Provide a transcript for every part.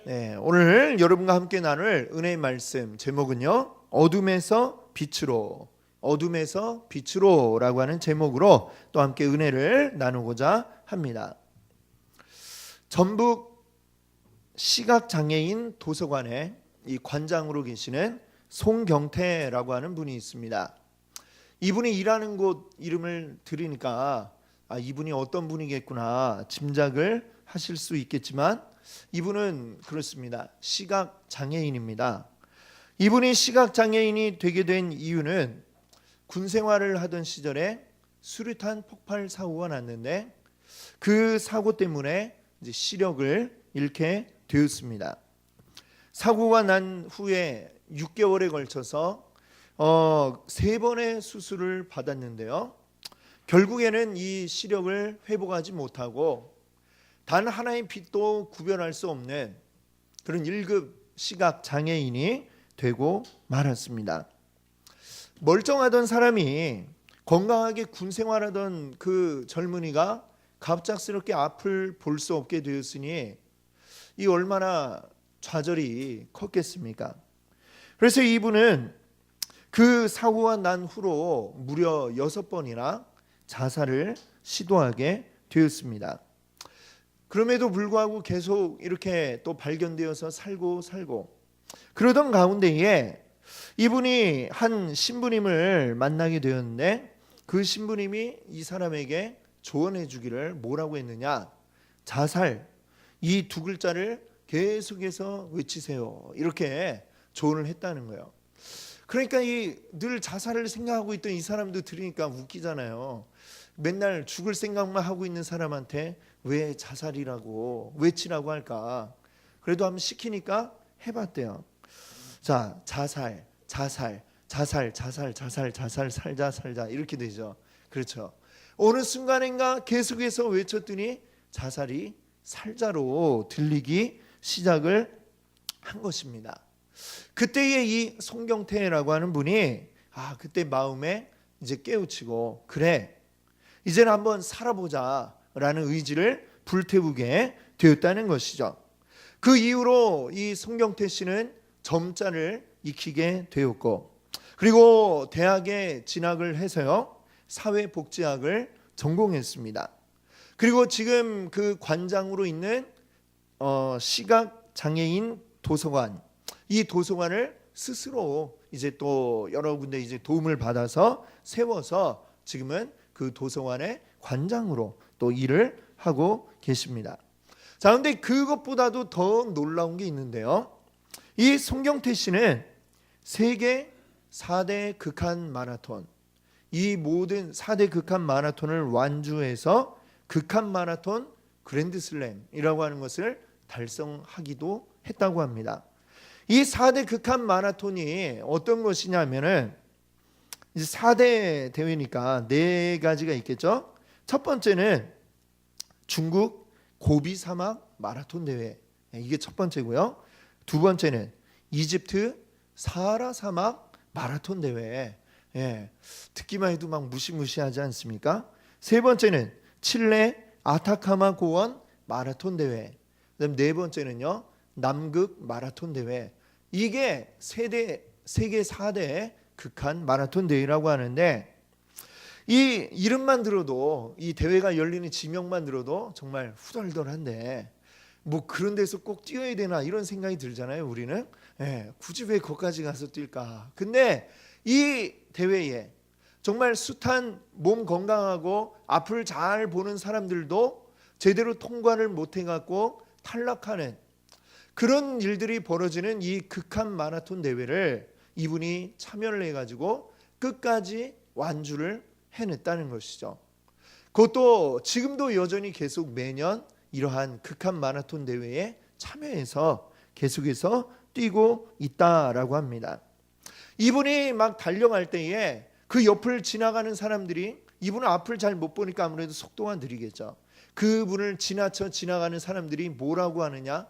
네, 오늘 여러분과 함께 나눌 은혜의 말씀 제목은요, 어둠에서 빛으로, 어둠에서 빛으로라고 하는 제목으로 또 함께 은혜를 나누고자 합니다. 전북 시각장애인 도서관에 이 관장으로 계시는 송경태라고 하는 분이 있습니다. 이분이 일하는 곳 이름을 들으니까 이분이 어떤 분이겠구나 짐작을 하실 수 있겠지만, 이분은 그렇습니다. 시각장애인입니다. 이분이 시각장애인이 되게 된 이유는 군 생활을 하던 시절에 수류탄 폭발 사고가 났는데, 그 사고 때문에 이제 시력을 잃게 되었습니다. 사고가 난 후에 6개월에 걸쳐서 3번의 수술을 받았는데요, 결국에는 이 시력을 회복하지 못하고 단 하나의 빛도 구별할 수 없는 그런 1급 시각장애인이 되고 말았습니다. 멀쩡하던 사람이, 건강하게 군 생활하던 그 젊은이가 갑작스럽게 앞을 볼 수 없게 되었으니 이 얼마나 좌절이 컸겠습니까? 그래서 이분은 그 사고가 난 후로 무려 6번이나 자살을 시도하게 되었습니다. 그럼에도 불구하고 계속 이렇게 또 발견되어서 살고 그러던 가운데에 이분이 한 신부님을 만나게 되었는데, 그 신부님이 이 사람에게 조언해 주기를 뭐라고 했느냐, 자살, 이 2글자를 계속해서 외치세요, 이렇게 조언을 했다는 거예요. 그러니까 늘 자살을 생각하고 있던 이 사람도 들으니까 웃기잖아요. 맨날 죽을 생각만 하고 있는 사람한테 왜 자살이라고 외치라고 할까? 그래도 한번 시키니까 해봤대요. 자, 자살 살자 이렇게 되죠. 그렇죠. 어느 순간인가 계속해서 외쳤더니 자살이 살자로 들리기 시작을 한 것입니다. 그때에 이 송경태라고 하는 분이 그때 마음에 이제 깨우치고, 그래, 이제는 한번 살아보자라는 의지를 불태우게 되었다는 것이죠. 그 이후로 이 송경태 씨는 점자를 익히게 되었고, 그리고 대학에 진학을 해서요, 사회복지학을 전공했습니다. 그리고 지금 그 관장으로 있는 시각장애인 도서관, 이 도서관을 스스로 이제 또 여러 군데 이제 도움을 받아서 세워서 지금은 그 도서관의 관장으로 또 일을 하고 계십니다. 자, 그런데 그것보다도 더 놀라운 게 있는데요, 이 송경태 씨는 세계 4대 극한 마라톤, 이 모든 4대 극한 마라톤을 완주해서 극한 마라톤 그랜드슬램이라고 하는 것을 달성하기도 했다고 합니다. 이 4대 극한 마라톤이 어떤 것이냐면은, 이제 4대 대회니까 4가지가 있겠죠. 첫 번째는 중국 고비 사막 마라톤 대회, 이게 첫 번째고요. 두 번째는 이집트 사하라 사막 마라톤 대회, 듣기만 해도 막 무시무시하지 않습니까? 세 번째는 칠레 아타카마 고원 마라톤 대회, 그다음 네 번째는요, 남극 마라톤 대회. 이게 세계 4대 극한 마라톤 대회라고 하는데, 이 이름만 들어도, 이 대회가 열리는 지명만 들어도 정말 후덜덜한데, 뭐 그런 데서 꼭 뛰어야 되나 이런 생각이 들잖아요, 우리는. 굳이 왜 거기까지 가서 뛸까? 근데 이 대회에 정말 숱한 몸 건강하고 앞을 잘 보는 사람들도 제대로 통과를 못 해갖고 탈락하는 그런 일들이 벌어지는 이 극한 마라톤 대회를 이분이 참여를 해가지고 끝까지 완주를 해냈다는 것이죠. 그것도 지금도 여전히 계속 매년 이러한 극한 마라톤 대회에 참여해서 계속해서 뛰고 있다라고 합니다. 이분이 막 달려갈 때에 그 옆을 지나가는 사람들이, 이분은 앞을 잘 못 보니까 아무래도 속도가 느리겠죠. 그분을 지나가는 사람들이 뭐라고 하느냐,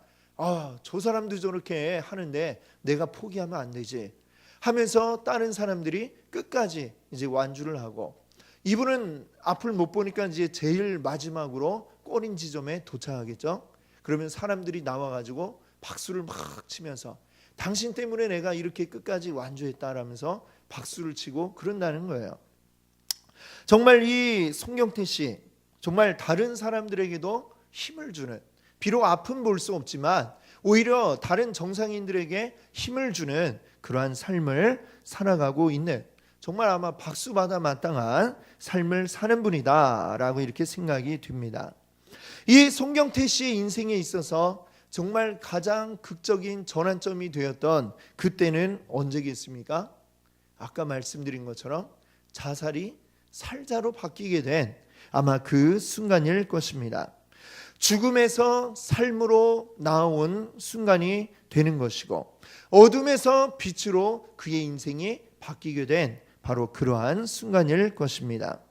저 사람도 저렇게 하는데 내가 포기하면 안 되지 하면서 다른 사람들이 끝까지 이제 완주를 하고, 이분은 앞을 못 보니까 이제 제일 마지막으로 꼬린 지점에 도착하겠죠. 그러면 사람들이 나와가지고 박수를 막 치면서 당신 때문에 내가 이렇게 끝까지 완주했다라면서 박수를 치고 그런다는 거예요. 정말 이 송경태 씨 정말 다른 사람들에게도 힘을 주는, 비록 아픔 볼 수 없지만 오히려 다른 정상인들에게 힘을 주는 그러한 삶을 살아가고 있는, 정말 아마 박수받아 마땅한 삶을 사는 분이다라고 이렇게 생각이 듭니다. 이 송경태 씨의 인생에 있어서 정말 가장 극적인 전환점이 되었던 그때는 언제겠습니까? 아까 말씀드린 것처럼 자살이 살자로 바뀌게 된 아마 그 순간일 것입니다. 죽음에서 삶으로 나온 순간이 되는 것이고 어둠에서 빛으로 그의 인생이 바뀌게 된 바로 그러한 순간일 것입니다.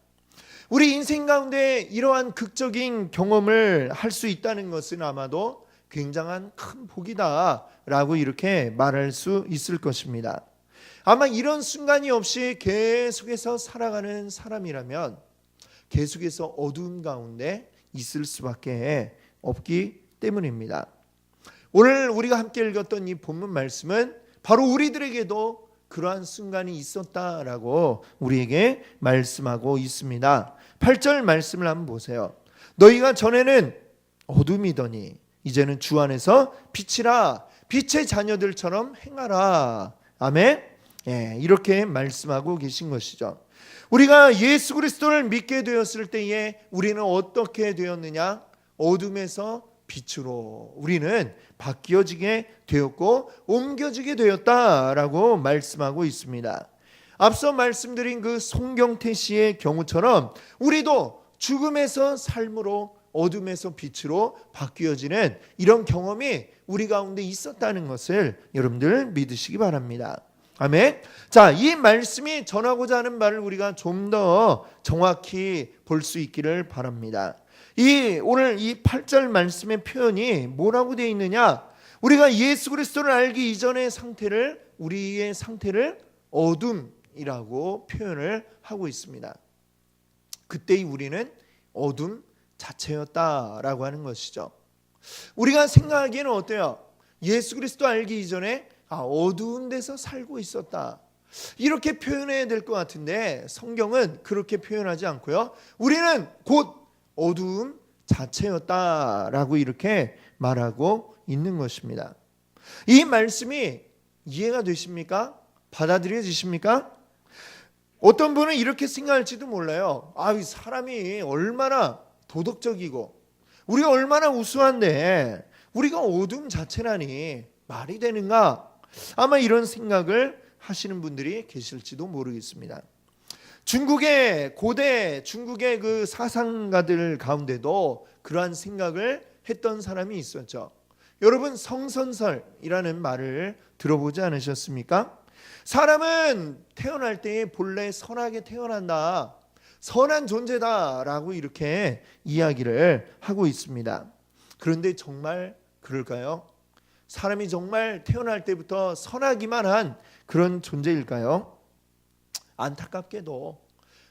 우리 인생 가운데 이러한 극적인 경험을 할 수 있다는 것은 아마도 굉장한 큰 복이다라고 이렇게 말할 수 있을 것입니다. 아마 이런 순간이 없이 계속해서 살아가는 사람이라면 계속해서 어두운 가운데 있을 수밖에 없기 때문입니다. 오늘 우리가 함께 읽었던 이 본문 말씀은 바로 우리들에게도 그러한 순간이 있었다라고 우리에게 말씀하고 있습니다. 8절 말씀을 한번 보세요. 너희가 전에는 어둠이더니 이제는 주 안에서 빛이라, 빛의 자녀들처럼 행하라. 아멘. 이렇게 말씀하고 계신 것이죠. 우리가 예수 그리스도를 믿게 되었을 때에 우리는 어떻게 되었느냐? 어둠에서 빛으로 우리는 바뀌어지게 되었고 옮겨지게 되었다라고 말씀하고 있습니다. 앞서 말씀드린 그 송경태 씨의 경우처럼 우리도 죽음에서 삶으로 어둠에서 빛으로 바뀌어지는 이런 경험이 우리 가운데 있었다는 것을 여러분들 믿으시기 바랍니다. 아멘. 자, 이 말씀이 전하고자 하는 말을 우리가 좀 더 정확히 볼 수 있기를 바랍니다. 오늘 이 8절 말씀의 표현이 뭐라고 되어 있느냐? 우리가 예수 그리스도를 알기 이전의 상태를, 우리의 상태를 어둠이라고 표현을 하고 있습니다. 그때의 우리는 어둠 자체였다라고 하는 것이죠. 우리가 생각하기에는 어때요? 예수 그리스도 알기 이전에 어두운 데서 살고 있었다, 이렇게 표현해야 될 것 같은데 성경은 그렇게 표현하지 않고요, 우리는 곧 어두움 자체였다라고 이렇게 말하고 있는 것입니다. 이 말씀이 이해가 되십니까? 받아들여지십니까? 어떤 분은 이렇게 생각할지도 몰라요. 이 사람이 얼마나 도덕적이고 우리가 얼마나 우수한데 우리가 어둠 자체라니 말이 되는가? 아마 이런 생각을 하시는 분들이 계실지도 모르겠습니다. 고대 중국의 그 사상가들 가운데도 그러한 생각을 했던 사람이 있었죠. 여러분, 성선설이라는 말을 들어보지 않으셨습니까? 사람은 태어날 때 본래 선하게 태어난다, 선한 존재다라고 이렇게 이야기를 하고 있습니다. 그런데 정말 그럴까요? 사람이 정말 태어날 때부터 선하기만 한 그런 존재일까요? 안타깝게도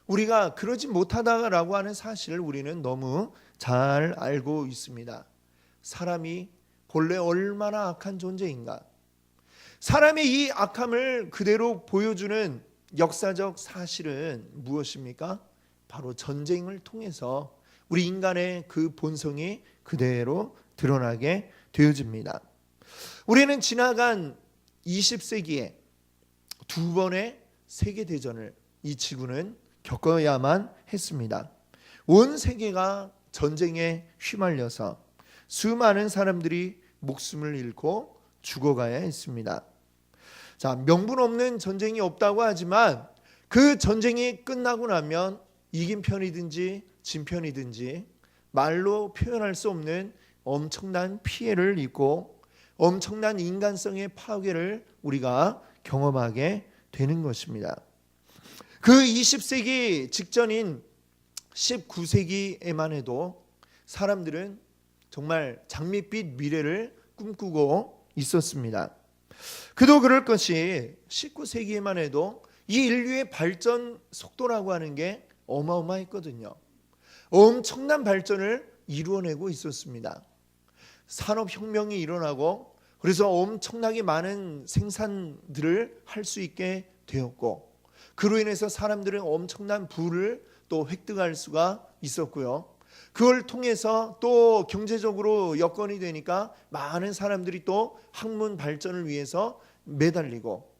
우리가 그러지 못하다라고 하는 사실을 우리는 너무 잘 알고 있습니다. 사람이 본래 얼마나 악한 존재인가? 사람의 이 악함을 그대로 보여주는 역사적 사실은 무엇입니까? 바로 전쟁을 통해서 우리 인간의 그 본성이 그대로 드러나게 되어집니다. 우리는 지나간 20세기에 두 번의 세계대전을 이 지구는 겪어야만 했습니다. 온 세계가 전쟁에 휘말려서 수많은 사람들이 목숨을 잃고 죽어가야 했습니다. 자, 명분 없는 전쟁이 없다고 하지만 그 전쟁이 끝나고 나면 이긴 편이든지 진 편이든지 말로 표현할 수 없는 엄청난 피해를 입고 엄청난 인간성의 파괴를 우리가 경험하게 되는 것입니다. 그 20세기 직전인 19세기에만 해도 사람들은 정말 장밋빛 미래를 꿈꾸고 있었습니다. 그도 그럴 것이 19세기에만 해도 이 인류의 발전 속도라고 하는 게 어마어마했거든요. 엄청난 발전을 이루어내고 있었습니다. 산업혁명이 일어나고 그래서 엄청나게 많은 생산들을 할 수 있게 되었고 그로 인해서 사람들은 엄청난 부를 또 획득할 수가 있었고요. 그걸 통해서 또 경제적으로 여건이 되니까 많은 사람들이 또 학문 발전을 위해서 매달리고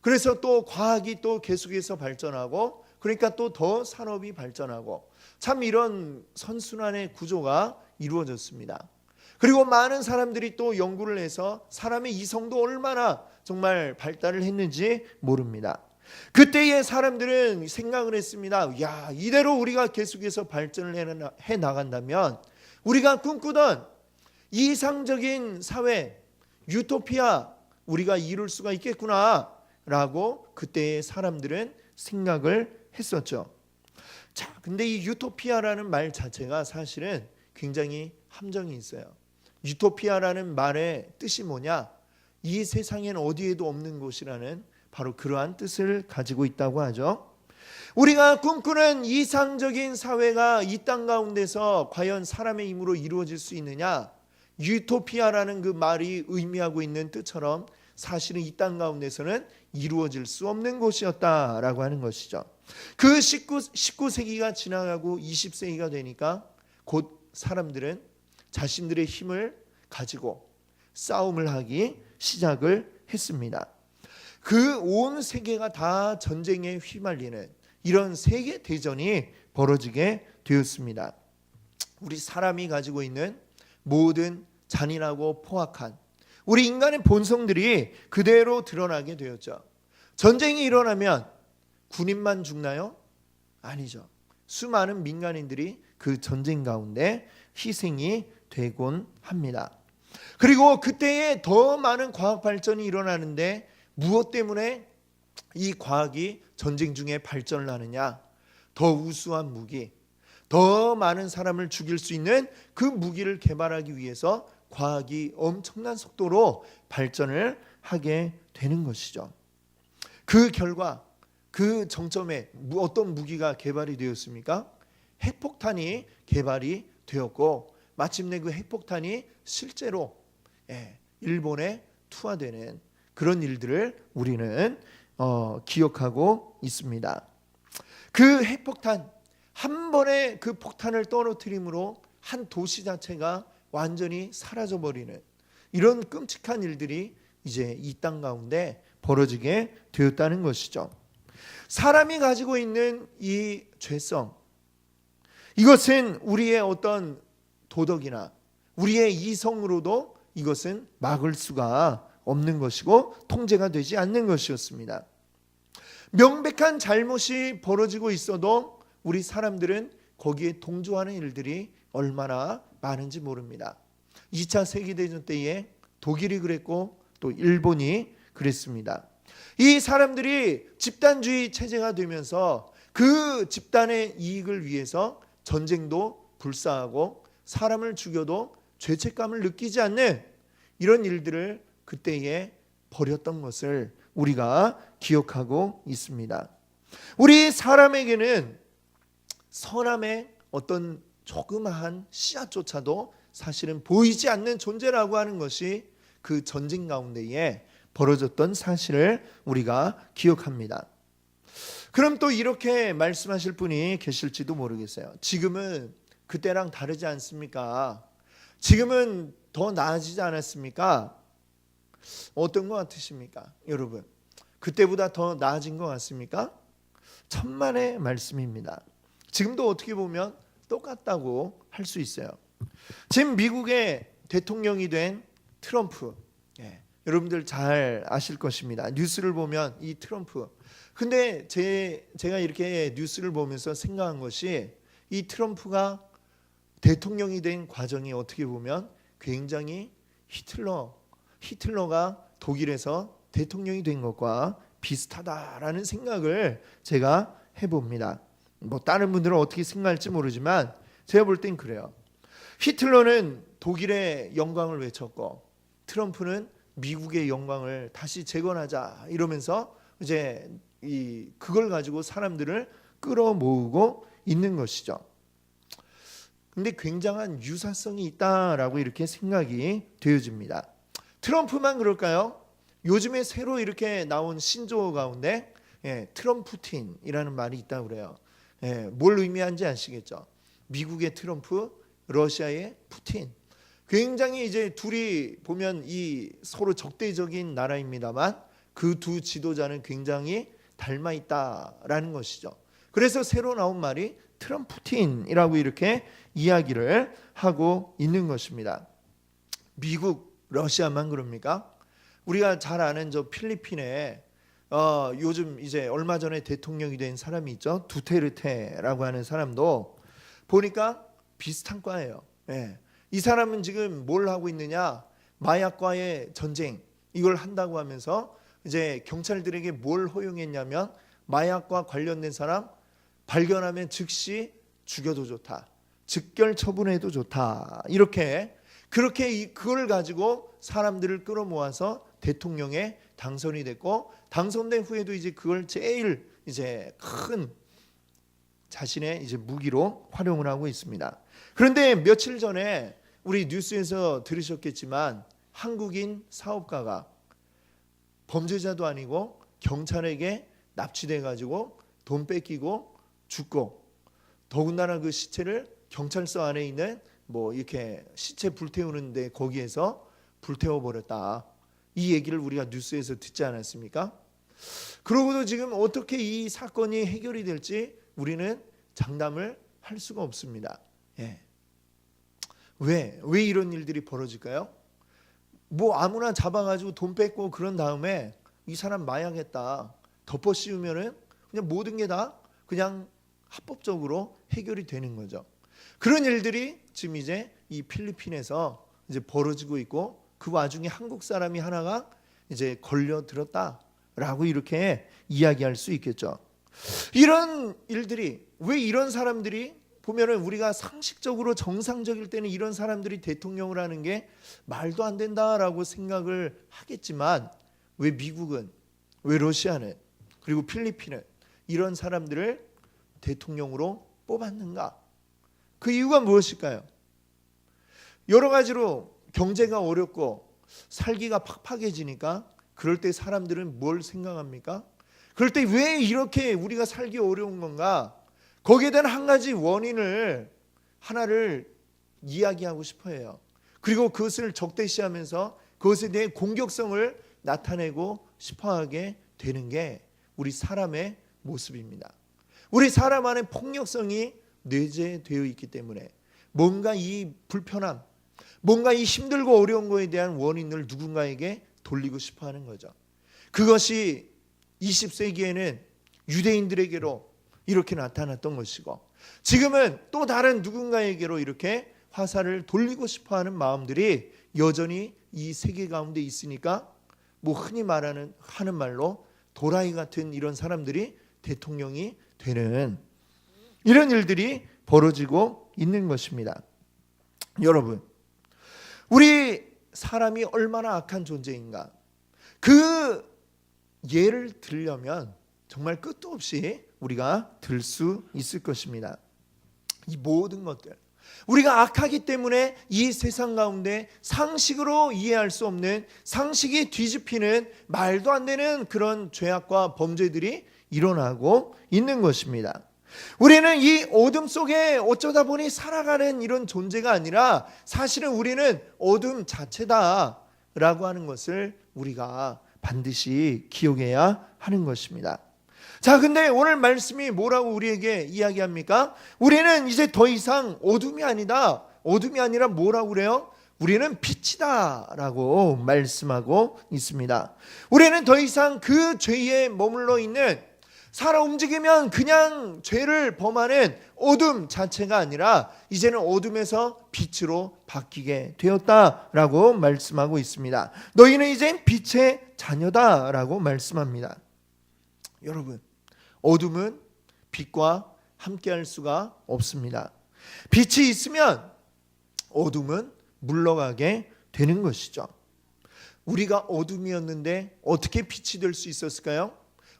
그래서 또 과학이 또 계속해서 발전하고 그러니까 또 더 산업이 발전하고 참 이런 선순환의 구조가 이루어졌습니다. 그리고 많은 사람들이 또 연구를 해서 사람의 이성도 얼마나 정말 발달을 했는지 모릅니다. 그때의 사람들은 생각을 했습니다. 야, 이대로 우리가 계속해서 발전을 해 나간다면 우리가 꿈꾸던 이상적인 사회, 유토피아 우리가 이룰 수가 있겠구나 라고 그때의 사람들은 생각을 했었죠. 자, 근데 이 유토피아라는 말 자체가 사실은 굉장히 함정이 있어요. 유토피아라는 말의 뜻이 뭐냐? 이 세상엔 어디에도 없는 곳이라는 바로 그러한 뜻을 가지고 있다고 하죠. 우리가 꿈꾸는 이상적인 사회가 이 땅 가운데서 과연 사람의 힘으로 이루어질 수 있느냐? 유토피아라는 그 말이 의미하고 있는 뜻처럼 사실은 이 땅 가운데서는 이루어질 수 없는 곳이었다라고 하는 것이죠. 그 19세기가 지나가고 20세기가 되니까 곧 사람들은 자신들의 힘을 가지고 싸움을 하기 시작을 했습니다. 그 온 세계가 다 전쟁에 휘말리는 이런 세계 대전이 벌어지게 되었습니다. 우리 사람이 가지고 있는 모든 잔인하고 포악한 우리 인간의 본성들이 그대로 드러나게 되었죠. 전쟁이 일어나면 군인만 죽나요? 아니죠. 수많은 민간인들이 그 전쟁 가운데 희생이 되곤 합니다. 그리고 그때에 더 많은 과학 발전이 일어나는데 무엇 때문에 이 과학이 전쟁 중에 발전을 하느냐? 더 우수한 무기, 더 많은 사람을 죽일 수 있는 그 무기를 개발하기 위해서 과학이 엄청난 속도로 발전을 하게 되는 것이죠. 그 결과 그 정점에 어떤 무기가 개발이 되었습니까? 핵폭탄이 개발이 되었고 마침내 그 핵폭탄이 실제로 일본에 투하되는 그런 일들을 우리는 기억하고 있습니다. 그 핵폭탄 한 번에 그 폭탄을 떨어뜨림으로 한 도시 자체가 완전히 사라져버리는 이런 끔찍한 일들이 이제 이 땅 가운데 벌어지게 되었다는 것이죠. 사람이 가지고 있는 이 죄성, 이것은 우리의 어떤 도덕이나 우리의 이성으로도 이것은 막을 수가 없는 것이고 통제가 되지 않는 것이었습니다. 명백한 잘못이 벌어지고 있어도 우리 사람들은 거기에 동조하는 일들이 얼마나 많은지 모릅니다. 2차 세계대전 때에 독일이 그랬고 또 일본이 그랬습니다. 이 사람들이 집단주의 체제가 되면서 그 집단의 이익을 위해서 전쟁도 불사하고 사람을 죽여도 죄책감을 느끼지 않는 이런 일들을 그때에 벌였던 것을 우리가 기억하고 있습니다. 우리 사람에게는 선함의 어떤 조그마한 씨앗조차도 사실은 보이지 않는 존재라고 하는 것이 그 전쟁 가운데에 벌어졌던 사실을 우리가 기억합니다. 그럼 또 이렇게 말씀하실 분이 계실지도 모르겠어요. 지금은 그때랑 다르지 않습니까? 지금은 더 나아지지 않았습니까? 어떤 것 같으십니까? 여러분, 그때보다 더 나아진 것 같습니까? 천만의 말씀입니다. 지금도 어떻게 보면 똑같다고 할 수 있어요. 지금 미국의 대통령이 된 트럼프, 여러분들 잘 아실 것입니다. 뉴스를 보면 이 트럼프, 근데 제가 이렇게 뉴스를 보면서 생각한 것이 이 트럼프가 대통령이 된 과정이 어떻게 보면 굉장히 히틀러가 독일에서 대통령이 된 것과 비슷하다라는 생각을 제가 해봅니다. 뭐 다른 분들은 어떻게 생각할지 모르지만 제가 볼 땐 그래요. 히틀러는 독일의 영광을 외쳤고 트럼프는 미국의 영광을 다시 재건하자 이러면서 이제 그걸 가지고 사람들을 끌어모으고 있는 것이죠. 근데 굉장한 유사성이 있다라고 이렇게 생각이 되어집니다. 트럼프만 그럴까요? 요즘에 새로 이렇게 나온 신조어 가운데 트럼푸틴이라는 말이 있다고 그래요. 뭘 의미하는지 아시겠죠? 미국의 트럼프, 러시아의 푸틴. 굉장히 이제 둘이 보면 이 서로 적대적인 나라입니다만 그 두 지도자는 굉장히 닮아 있다라는 것이죠. 그래서 새로 나온 말이 트럼푸틴이라고 이렇게 이야기를 하고 있는 것입니다. 미국, 러시아만 그럽니까? 우리가 잘 아는 저 필리핀에 요즘 이제 얼마 전에 대통령이 된 사람이 있죠. 두테르테라고 하는 사람도 보니까 비슷한 과예요. 이 사람은 지금 뭘 하고 있느냐? 마약과의 전쟁 이걸 한다고 하면서 이제 경찰들에게 뭘 허용했냐면 마약과 관련된 사람 발견하면 즉시 죽여도 좋다. 즉결 처분해도 좋다. 그렇게 그걸 가지고 사람들을 끌어모아서 대통령에 당선이 됐고 당선된 후에도 이제 그걸 제일 이제 큰 자신의 이제 무기로 활용을 하고 있습니다. 그런데 며칠 전에 우리 뉴스에서 들으셨겠지만 한국인 사업가가 범죄자도 아니고 경찰에게 납치돼 가지고 돈 뺏기고 죽고 더군다나 그 시체를 경찰서 안에 있는 뭐 이렇게 시체 불태우는데 거기에서 불태워 버렸다. 이 얘기를 우리가 뉴스에서 듣지 않았습니까? 그러고도 지금 어떻게 이 사건이 해결이 될지 우리는 장담을 할 수가 없습니다. 왜 이런 일들이 벌어질까요? 뭐 아무나 잡아가지고 돈 뺏고 그런 다음에 이 사람 마약했다 덮어 씌우면은 그냥 모든 게 다 그냥 합법적으로 해결이 되는 거죠. 그런 일들이 지금 이제 이 필리핀에서 이제 벌어지고 있고 그 와중에 한국 사람이 하나가 이제 걸려들었다라고 이렇게 이야기할 수 있겠죠. 이런 일들이 왜 이런 사람들이 보면은 우리가 상식적으로 정상적일 때는 이런 사람들이 대통령을 하는 게 말도 안 된다라고 생각을 하겠지만 왜 미국은 왜 러시아는 그리고 필리핀은 이런 사람들을 대통령으로 뽑았는가? 그 이유가 무엇일까요? 여러 가지로 경제가 어렵고 살기가 팍팍해지니까 그럴 때 사람들은 뭘 생각합니까? 그럴 때 왜 이렇게 우리가 살기 어려운 건가? 거기에 대한 한 가지 원인을 하나를 이야기하고 싶어 해요. 그리고 그것을 적대시하면서 그것에 대해 공격성을 나타내고 싶어하게 되는 게 우리 사람의 모습입니다. 우리 사람 안에 폭력성이 내재되어 있기 때문에 뭔가 이 불편함, 뭔가 이 힘들고 어려운 거에 대한 원인을 누군가에게 돌리고 싶어하는 거죠. 그것이 20세기에는 유대인들에게로 이렇게 나타났던 것이고 지금은 또 다른 누군가에게로 이렇게 화살을 돌리고 싶어하는 마음들이 여전히 이 세계 가운데 있으니까 뭐 흔히 하는 말로 도라이 같은 이런 사람들이 대통령이 되는 이런 일들이 벌어지고 있는 것입니다. 여러분, 우리 사람이 얼마나 악한 존재인가? 그 예를 들려면 정말 끝도 없이 우리가 들 수 있을 것입니다. 이 모든 것들 우리가 악하기 때문에 이 세상 가운데 상식으로 이해할 수 없는 상식이 뒤집히는 말도 안 되는 그런 죄악과 범죄들이 일어나고 있는 것입니다. 우리는 이 어둠 속에 어쩌다 보니 살아가는 이런 존재가 아니라 사실은 우리는 어둠 자체다라고 하는 것을 우리가 반드시 기억해야 하는 것입니다. 자, 근데 오늘 말씀이 뭐라고 우리에게 이야기합니까? 우리는 이제 더 이상 어둠이 아니다. 어둠이 아니라 뭐라고 그래요? 우리는 빛이다 라고 말씀하고 있습니다. 우리는 더 이상 그 죄에 머물러 있는 살아 움직이면 그냥 죄를 범하는 어둠 자체가 아니라 이제는 어둠에서 빛으로 바뀌게 되었다라고 말씀하고 있습니다. 너희는 이제 빛의 자녀다라고 말씀합니다. 여러분, 어둠은 빛과 함께할 수가 없습니다. 빛이 있으면 어둠은 물러가게 되는 것이죠. 우리가 어둠이었는데 어떻게 빛이 될 수 있었을까요?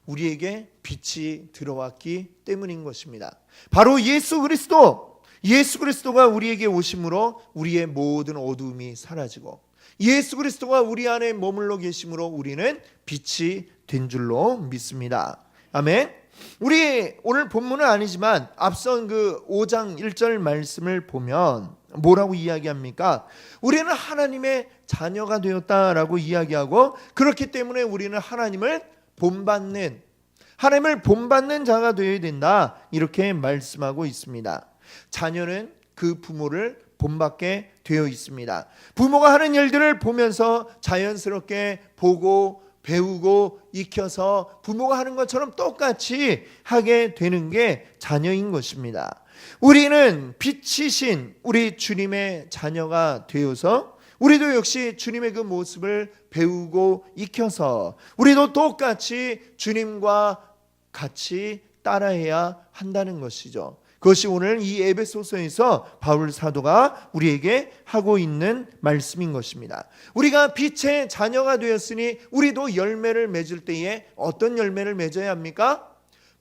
우리에게 빛이 들어왔기 때문인 것입니다. 바로 예수 그리스도, 예수 그리스도가 우리에게 오심으로 우리의 모든 어두움이 사라지고 예수 그리스도가 우리 안에 머물러 계심으로 우리는 빛이 된 줄로 믿습니다. 아멘. 우리 오늘 본문은 아니지만 앞선 그 5장 1절 말씀을 보면 뭐라고 이야기합니까? 우리는 하나님의 자녀가 되었다라고 이야기하고, 그렇기 때문에 우리는 하나님을 본받는 자가 되어야 된다, 이렇게 말씀하고 있습니다. 자녀는 그 부모를 본받게 되어 있습니다. 부모가 하는 일들을 보면서 자연스럽게 보고 배우고 익혀서 부모가 하는 것처럼 똑같이 하게 되는 게 자녀인 것입니다. 우리는 빛이신 우리 주님의 자녀가 되어서 우리도 역시 주님의 그 모습을 배우고 익혀서 우리도 똑같이 주님과 같이 따라해야 한다는 것이죠. 그것이 오늘 이 에베소서에서 바울 사도가 우리에게 하고 있는 말씀인 것입니다. 우리가 빛의 자녀가 되었으니 우리도 열매를 맺을 때에 어떤 열매를 맺어야 합니까?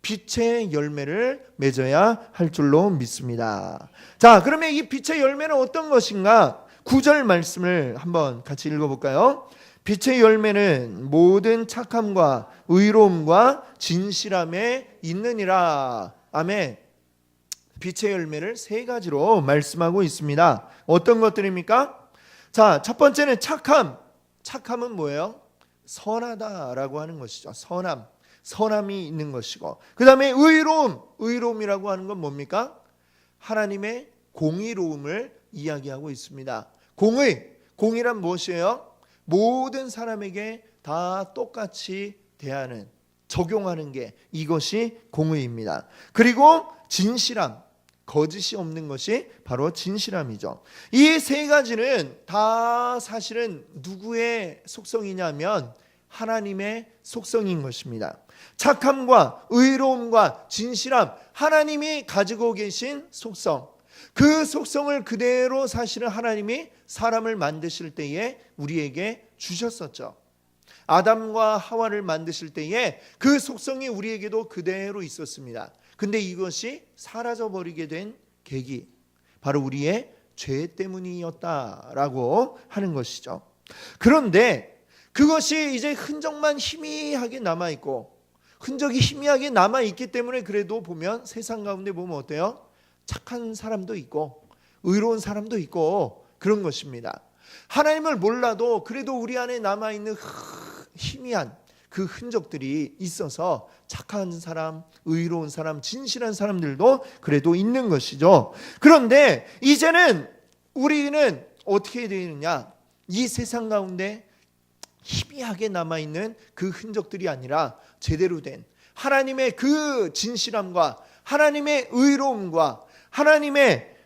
빛의 열매를 맺어야 할 줄로 믿습니다. 자, 그러면 이 빛의 열매는 어떤 것인가? 9절 말씀을 한번 같이 읽어볼까요? 빛의 열매는 모든 착함과 의로움과 진실함에 있느니라. 아멘. 빛의 열매를 세 가지로 말씀하고 있습니다. 어떤 것들입니까? 자, 첫 번째는 착함. 착함은 뭐예요? 선하다라고 하는 것이죠. 선함이 있는 것이고, 그 다음에 의로움이라고 하는 건 뭡니까? 하나님의 공의로움을 이야기하고 있습니다. 공의란 무엇이에요? 모든 사람에게 다 똑같이 대하는, 적용하는 게, 이것이 공의입니다. 그리고 진실함, 거짓이 없는 것이 바로 진실함이죠. 이 세 가지는 다 사실은 누구의 속성이냐면 하나님의 속성인 것입니다. 착함과 의로움과 진실함, 하나님이 가지고 계신 속성, 그 속성을 그대로 사실은 하나님이 사람을 만드실 때에 우리에게 주셨었죠. 아담과 하와를 만드실 때에 그 속성이 우리에게도 그대로 있었습니다. 근데 이것이 사라져버리게 된 계기, 바로 우리의 죄 때문이었다라고 하는 것이죠. 그런데 그것이 이제 흔적만 희미하게 남아있고, 흔적이 희미하게 남아있기 때문에 그래도 보면 세상 가운데 보면 어때요? 착한 사람도 있고 의로운 사람도 있고 그런 것입니다. 하나님을 몰라도 그래도 우리 안에 남아있는 희미한 그 흔적들이 있어서 착한 사람, 의로운 사람, 진실한 사람들도 그래도 있는 것이죠. 그런데 이제는 우리는 어떻게 되느냐? 이 세상 가운데 희미하게 남아있는 그 흔적들이 아니라 제대로 된 하나님의 그 진실함과 하나님의 의로움과 하나님의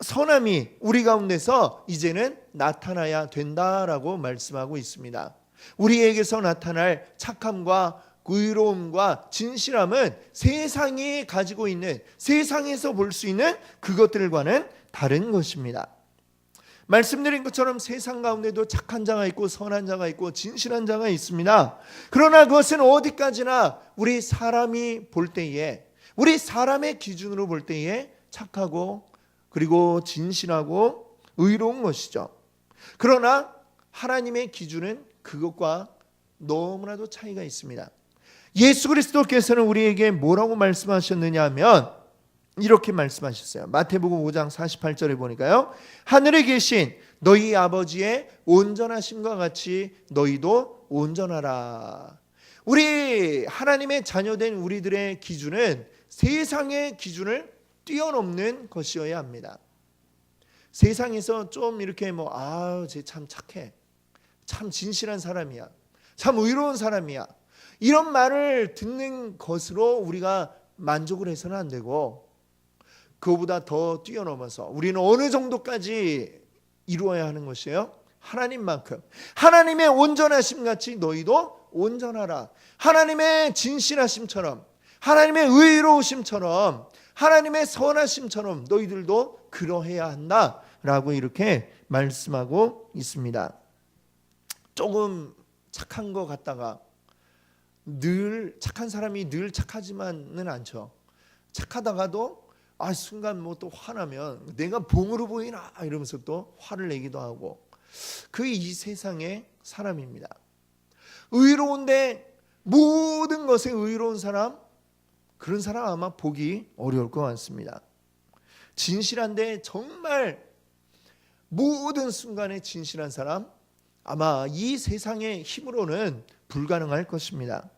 선함이 우리 가운데서 이제는 나타나야 된다라고 말씀하고 있습니다. 우리에게서 나타날 착함과 의로움과 진실함은 세상이 가지고 있는, 세상에서 볼 수 있는 그것들과는 다른 것입니다. 말씀드린 것처럼 세상 가운데도 착한 자가 있고 선한 자가 있고 진실한 자가 있습니다. 그러나 그것은 어디까지나 우리 사람이 볼 때에, 우리 사람의 기준으로 볼 때에 착하고 그리고 진실하고 의로운 것이죠. 그러나 하나님의 기준은 그것과 너무나도 차이가 있습니다. 예수 그리스도께서는 우리에게 뭐라고 말씀하셨느냐 하면 이렇게 말씀하셨어요. 마태복음 5장 48절에 보니까요, 하늘에 계신 너희 아버지의 온전하심과 같이 너희도 온전하라. 우리 하나님의 자녀된 우리들의 기준은 세상의 기준을 뛰어넘는 것이어야 합니다. 세상에서 좀 이렇게 쟤 참 착해, 참 진실한 사람이야, 참 의로운 사람이야, 이런 말을 듣는 것으로 우리가 만족을 해서는 안 되고, 그거보다 더 뛰어넘어서 우리는 어느 정도까지 이루어야 하는 것이에요? 하나님만큼, 하나님의 온전하심 같이 너희도 온전하라. 하나님의 진실하심처럼, 하나님의 의로우심처럼, 하나님의 선하심처럼 너희들도 그러해야 한다라고 이렇게 말씀하고 있습니다. 조금 착한 것 같다가 늘 착한 사람이 늘 착하지만은 않죠. 착하다가도 순간 뭐 또 화나면 내가 봉으로 보이나 이러면서 또 화를 내기도 하고, 그 이 세상의 사람입니다. 의로운데 모든 것에 의로운 사람, 그런 사람 아마 보기 어려울 것 같습니다. 진실한데 정말 모든 순간에 진실한 사람, 아마 이 세상의 힘으로는 불가능할 것입니다.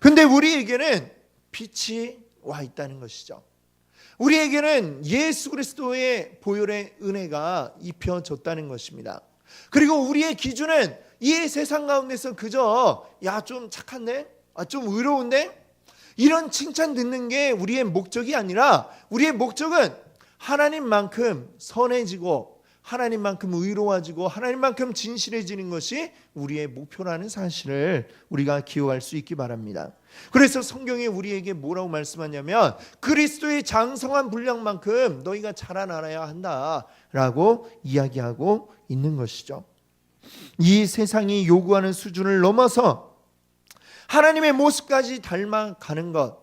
그런데 우리에게는 빛이 와 있다는 것이죠. 우리에게는 예수 그리스도의 보혈의 은혜가 입혀졌다는 것입니다. 그리고 우리의 기준은 이 세상 가운데서 그저 좀 착한데, 좀 의로운데, 이런 칭찬 듣는 게 우리의 목적이 아니라, 우리의 목적은 하나님만큼 선해지고 하나님만큼 의로워지고 하나님만큼 진실해지는 것이 우리의 목표라는 사실을 우리가 기억할 수 있기 바랍니다. 그래서 성경에 우리에게 뭐라고 말씀하냐면, 그리스도의 장성한 분량만큼 너희가 자라나야 한다라고 이야기하고 있는 것이죠. 이 세상이 요구하는 수준을 넘어서 하나님의 모습까지 닮아가는 것,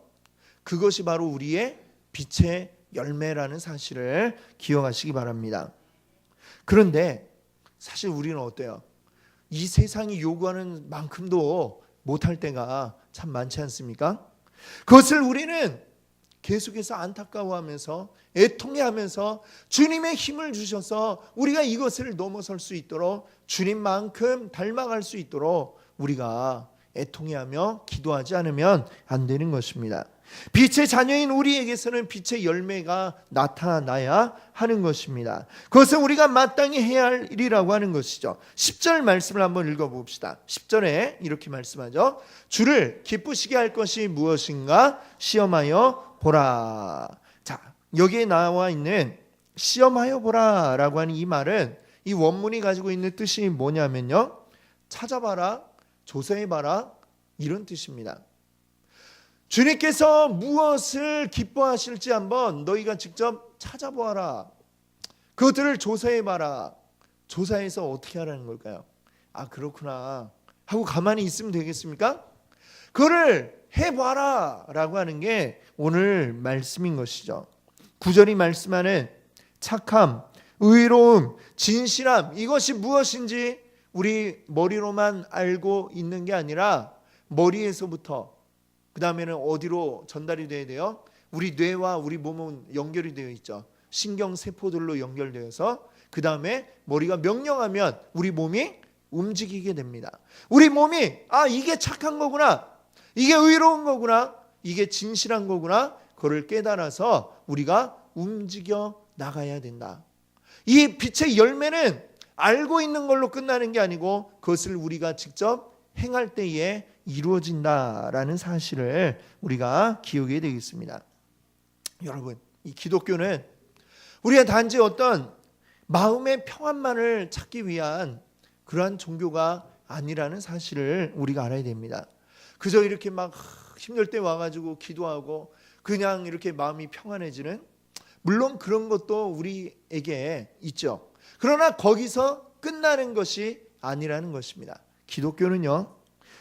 그것이 바로 우리의 빛의 열매라는 사실을 기억하시기 바랍니다. 그런데 사실 우리는 어때요? 이 세상이 요구하는 만큼도 못할 때가 참 많지 않습니까? 그것을 우리는 계속해서 안타까워하면서 애통해하면서 주님의 힘을 주셔서 우리가 이것을 넘어설 수 있도록, 주님만큼 닮아갈 수 있도록 우리가 애통해하며 기도하지 않으면 안 되는 것입니다. 빛의 자녀인 우리에게서는 빛의 열매가 나타나야 하는 것입니다. 그것은 우리가 마땅히 해야 할 일이라고 하는 것이죠. 10절 말씀을 한번 읽어봅시다. 10절에 이렇게 말씀하죠. 주를 기쁘시게 할 것이 무엇인가 시험하여 보라. 자, 여기에 나와 있는 시험하여 보라 라고 하는 이 말은, 이 원문이 가지고 있는 뜻이 뭐냐면요, 찾아봐라, 조사해봐라, 이런 뜻입니다. 주님께서 무엇을 기뻐하실지 한번 너희가 직접 찾아보아라. 그것들을 조사해봐라. 조사해서 어떻게 하라는 걸까요? 그렇구나 하고 가만히 있으면 되겠습니까? 그거를 해봐라 라고 하는 게 오늘 말씀인 것이죠. 9절이 말씀하는 착함, 의로움, 진실함, 이것이 무엇인지 우리 머리로만 알고 있는 게 아니라 머리에서부터 그 다음에는 어디로 전달이 돼야 돼요? 우리 뇌와 우리 몸은 연결이 되어 있죠. 신경세포들로 연결되어서 그 다음에 머리가 명령하면 우리 몸이 움직이게 됩니다. 우리 몸이 이게 착한 거구나, 이게 의로운 거구나, 이게 진실한 거구나, 그걸 깨달아서 우리가 움직여 나가야 된다. 이 빛의 열매는 알고 있는 걸로 끝나는 게 아니고 그것을 우리가 직접 행할 때에 이루어진다라는 사실을 우리가 기억해야 되겠습니다. 여러분, 이 기독교는 우리가 단지 어떤 마음의 평안만을 찾기 위한 그러한 종교가 아니라는 사실을 우리가 알아야 됩니다. 그저 이렇게 막 힘들 때 와가지고 기도하고 그냥 이렇게 마음이 평안해지는, 물론 그런 것도 우리에게 있죠. 그러나 거기서 끝나는 것이 아니라는 것입니다. 기독교는요,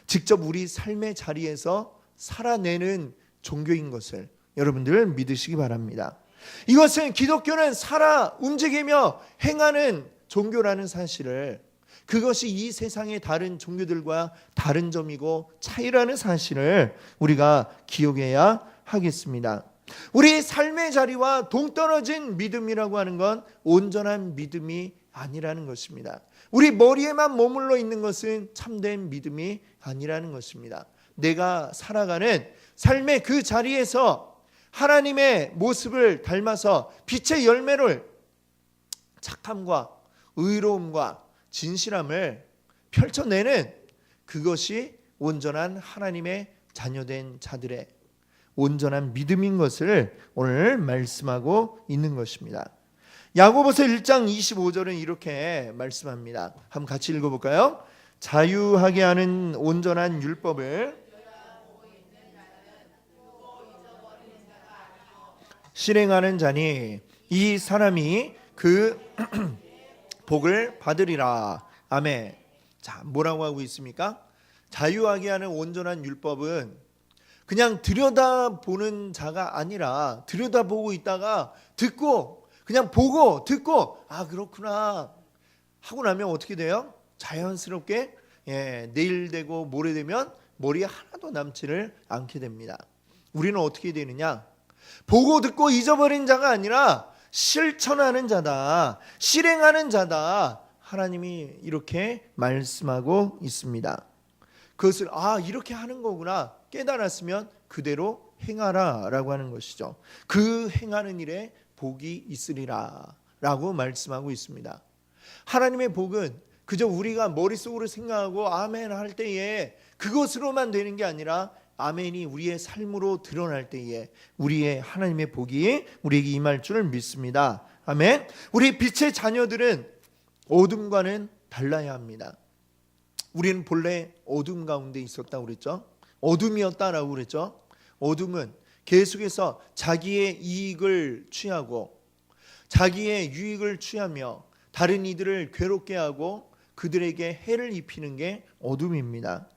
직접 우리 삶의 자리에서 살아내는 종교인 것을 여러분들 믿으시기 바랍니다. 이것은, 기독교는 살아 움직이며 행하는 종교라는 사실을, 그것이 이 세상의 다른 종교들과 다른 점이고 차이라는 사실을 우리가 기억해야 하겠습니다. 우리 삶의 자리와 동떨어진 믿음이라고 하는 건 온전한 믿음이 아니라는 것입니다. 우리 머리에만 머물러 있는 것은 참된 믿음이 아니라는 것입니다. 내가 살아가는 삶의 그 자리에서 하나님의 모습을 닮아서 빛의 열매를, 착함과 의로움과 진실함을 펼쳐내는, 그것이 온전한 하나님의 자녀된 자들의 온전한 믿음인 것을 오늘 말씀하고 있는 것입니다. 야고보서 1장 25절은 이렇게 말씀합니다. 한번 같이 읽어볼까요? 자유하게 하는 온전한 율법을 실행하는 자니 이 사람이 그 복을 받으리라. 아멘. 자, 뭐라고 하고 있습니까? 자유하게 하는 온전한 율법은 그냥 들여다보는 자가 아니라, 들여다보고 있다가 듣고 그냥 보고 듣고 아 그렇구나 하고 나면 어떻게 돼요? 자연스럽게 내일 되고 모레 되면 머리에 하나도 남지를 않게 됩니다. 우리는 어떻게 되느냐? 보고 듣고 잊어버린 자가 아니라 실천하는 자다, 실행하는 자다. 하나님이 이렇게 말씀하고 있습니다. 그것을 이렇게 하는 거구나 깨달았으면 그대로 행하라 라고 하는 것이죠. 그 행하는 일에 복이 있으리라 라고 말씀하고 있습니다. 하나님의 복은 그저 우리가 머릿속으로 생각하고 아멘 할 때에 그것으로만 되는 게 아니라 아멘이 우리의 삶으로 드러날 때에 우리의 하나님의 복이 우리에게 임할 줄을 믿습니다. 아멘. 우리 빛의 자녀들은 어둠과는 달라야 합니다. 우리는 본래 어둠 가운데 있었다고 그랬죠. 어둠이었다라고 그랬죠. 어둠은 계속해서 자기의 이익을 취하고 자기의 유익을 취하며 다른 이들을 괴롭게 하고 그들에게 해를 입히는 게 어둠입니다.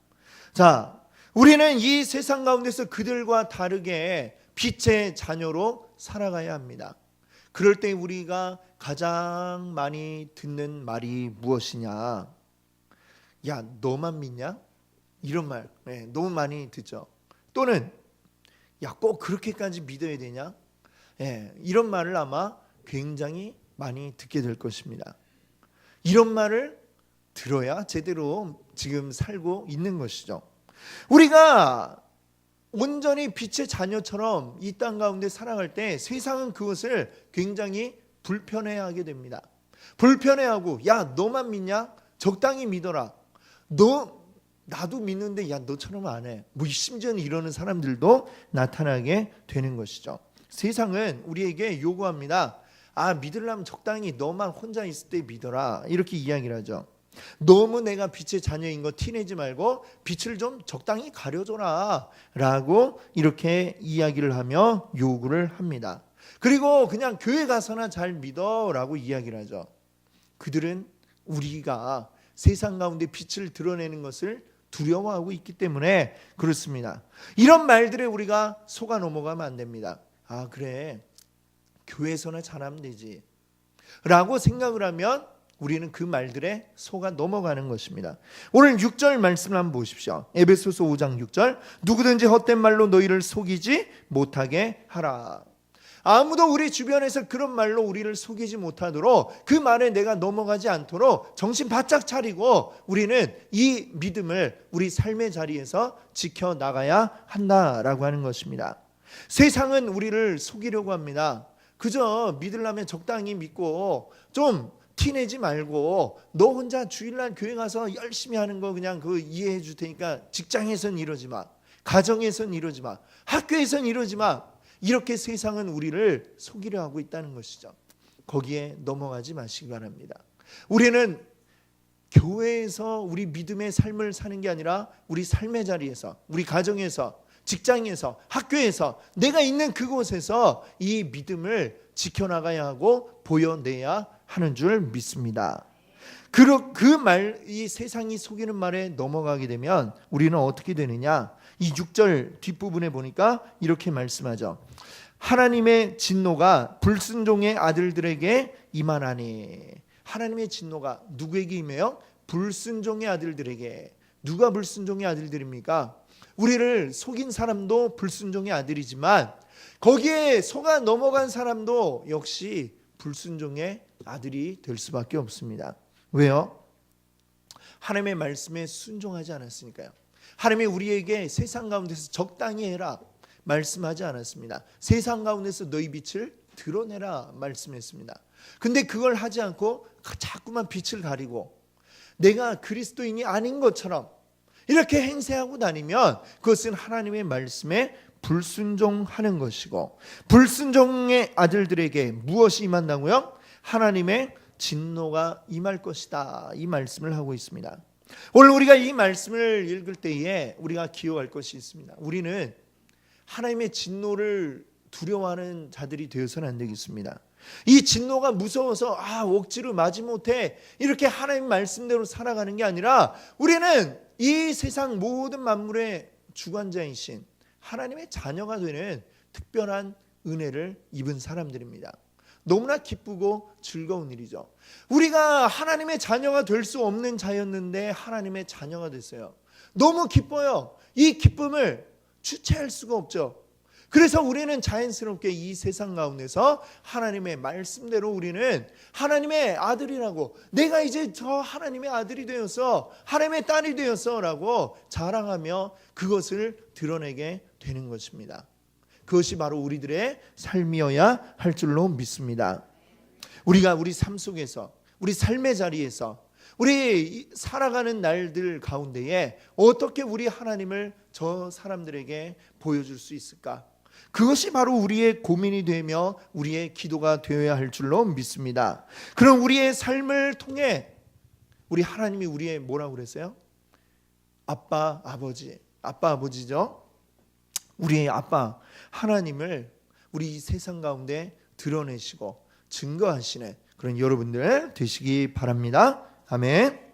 자, 우리는 이 세상 가운데서 그들과 다르게 빛의 자녀로 살아가야 합니다. 그럴 때 우리가 가장 많이 듣는 말이 무엇이냐? 야, 너만 믿냐? 이런 말 너무 많이 듣죠. 또는 야, 꼭 그렇게까지 믿어야 되냐? 이런 말을 아마 굉장히 많이 듣게 될 것입니다. 이런 말을 들어야 제대로 지금 살고 있는 것이죠. 우리가 온전히 빛의 자녀처럼 이 땅 가운데 살아갈 때 세상은 그것을 굉장히 불편해하게 됩니다. 불편해하고 야, 너만 믿냐? 적당히 믿어라. 나도 믿는데 야, 너처럼 안 해. 심지어는 이러는 사람들도 나타나게 되는 것이죠. 세상은 우리에게 요구합니다. 믿으려면 적당히 너만 혼자 있을 때 믿어라. 이렇게 이야기를 하죠. 너무 내가 빛의 자녀인 거 티내지 말고 빛을 좀 적당히 가려줘라 라고 이렇게 이야기를 하며 요구를 합니다. 그리고 그냥 교회 가서나 잘 믿어 라고 이야기를 하죠. 그들은 우리가 세상 가운데 빛을 드러내는 것을 두려워하고 있기 때문에 그렇습니다. 이런 말들에 우리가 속아 넘어가면 안 됩니다. 그래, 교회에서나 잘하면 되지 라고 생각을 하면 우리는 그 말들에 속아 넘어가는 것입니다. 오늘 6절 말씀을 한번 보십시오. 에베소서 5장 6절. 누구든지 헛된 말로 너희를 속이지 못하게 하라. 아무도 우리 주변에서 그런 말로 우리를 속이지 못하도록 그 말에 내가 넘어가지 않도록 정신 바짝 차리고 우리는 이 믿음을 우리 삶의 자리에서 지켜나가야 한다라고 하는 것입니다. 세상은 우리를 속이려고 합니다. 그저 믿으려면 적당히 믿고 좀 티내지 말고 너 혼자 주일날 교회 가서 열심히 하는 거 그냥 그거 이해해 줄 테니까 직장에선 이러지 마, 가정에선 이러지 마, 학교에선 이러지 마. 이렇게 세상은 우리를 속이려 하고 있다는 것이죠. 거기에 넘어가지 마시기 바랍니다. 우리는 교회에서 우리 믿음의 삶을 사는 게 아니라 우리 삶의 자리에서, 우리 가정에서, 직장에서, 학교에서, 내가 있는 그곳에서 이 믿음을 지켜나가야 하고 보여내야 하는 줄 믿습니다. 이 세상이 속이는 말에 넘어가게 되면 우리는 어떻게 되느냐? 이 6절 뒷부분에 보니까 이렇게 말씀하죠. 하나님의 진노가 불순종의 아들들에게 임하나니. 하나님의 진노가 누구에게 임해요? 불순종의 아들들에게. 누가 불순종의 아들들입니까? 우리를 속인 사람도 불순종의 아들이지만 거기에 속아 넘어간 사람도 역시 불순종의 아들이 될 수밖에 없습니다. 왜요? 하나님의 말씀에 순종하지 않았으니까요. 하나님이 우리에게 세상 가운데서 적당히 해라 말씀하지 않았습니다. 세상 가운데서 너희 빛을 드러내라 말씀했습니다. 근데 그걸 하지 않고 자꾸만 빛을 가리고 내가 그리스도인이 아닌 것처럼 이렇게 행세하고 다니면 그것은 하나님의 말씀에 불순종하는 것이고, 불순종의 아들들에게 무엇이 임한다고요? 하나님의 진노가 임할 것이다. 이 말씀을 하고 있습니다. 오늘 우리가 이 말씀을 읽을 때에 우리가 기억할 것이 있습니다. 우리는 하나님의 진노를 두려워하는 자들이 되어서는 안 되겠습니다. 이 진노가 무서워서 억지로 마지못해 이렇게 하나님 말씀대로 살아가는 게 아니라 우리는 이 세상 모든 만물의 주관자이신 하나님의 자녀가 되는 특별한 은혜를 입은 사람들입니다. 너무나 기쁘고 즐거운 일이죠. 우리가 하나님의 자녀가 될 수 없는 자였는데 하나님의 자녀가 됐어요. 너무 기뻐요. 이 기쁨을 주체할 수가 없죠. 그래서 우리는 자연스럽게 이 세상 가운데서 하나님의 말씀대로 우리는 하나님의 아들이라고, 내가 이제 저 하나님의 아들이 되어서 하나님의 딸이 되어서 라고 자랑하며 그것을 드러내게 되는 것입니다. 그것이 바로 우리들의 삶이어야 할 줄로 믿습니다. 우리가 우리 삶 속에서, 우리 삶의 자리에서, 우리 살아가는 날들 가운데에 어떻게 우리 하나님을 저 사람들에게 보여줄 수 있을까? 그것이 바로 우리의 고민이 되며 우리의 기도가 되어야 할 줄로 믿습니다. 그럼 우리의 삶을 통해 우리 하나님이 우리의 뭐라고 그랬어요? 아빠, 아버지죠. 우리의 아빠 하나님을 우리 이 세상 가운데 드러내시고 증거하시는 그런 여러분들 되시기 바랍니다. 아멘.